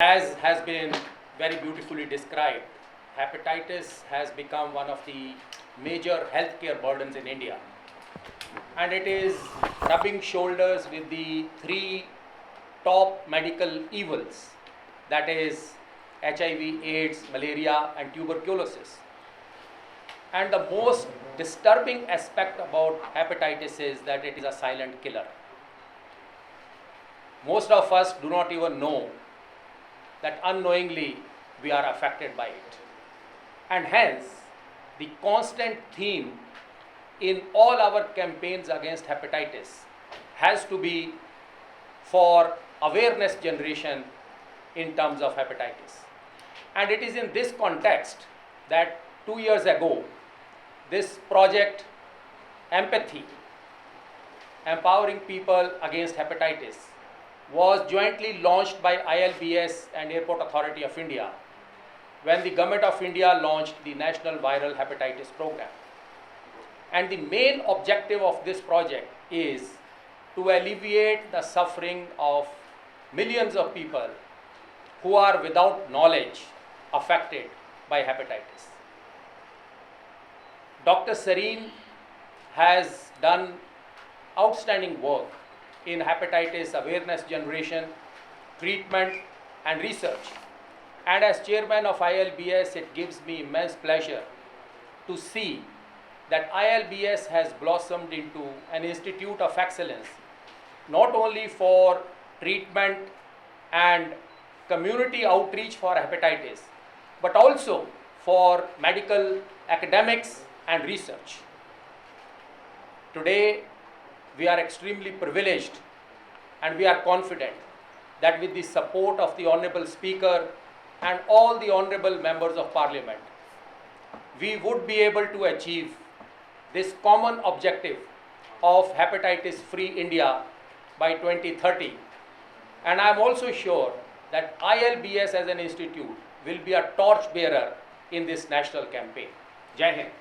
As has been very beautifully described, hepatitis has become one of the major healthcare burdens in India. And it is rubbing shoulders with the three top medical evils, that is HIV, AIDS, malaria, and tuberculosis. And the most disturbing aspect about hepatitis is that it is a silent killer. Most of us do not even know that unknowingly we are affected by it. And hence, the constant theme in all our campaigns against hepatitis has to be for awareness generation in terms of hepatitis. And it is in this context that 2 years ago, this project Empathy, Empowering People Against Hepatitis, was jointly launched by ILBS and Airport Authority of India when the Government of India launched the National Viral Hepatitis Program. And the main objective of this project is to alleviate the suffering of millions of people who are without knowledge affected by hepatitis. Dr. Sareen has done outstanding work in hepatitis awareness generation, treatment, and research. And as chairman of ILBS, it gives me immense pleasure to see that ILBS has blossomed into an institute of excellence, not only for treatment and community outreach for hepatitis, but also for medical academics and research. Today, we are extremely privileged and we are confident that with the support of the Honorable Speaker and all the Honorable Members of Parliament, we would be able to achieve this common objective of hepatitis-free India by 2030. And I am also sure that ILBS as an institute will be a torch bearer in this national campaign. Jai Hind.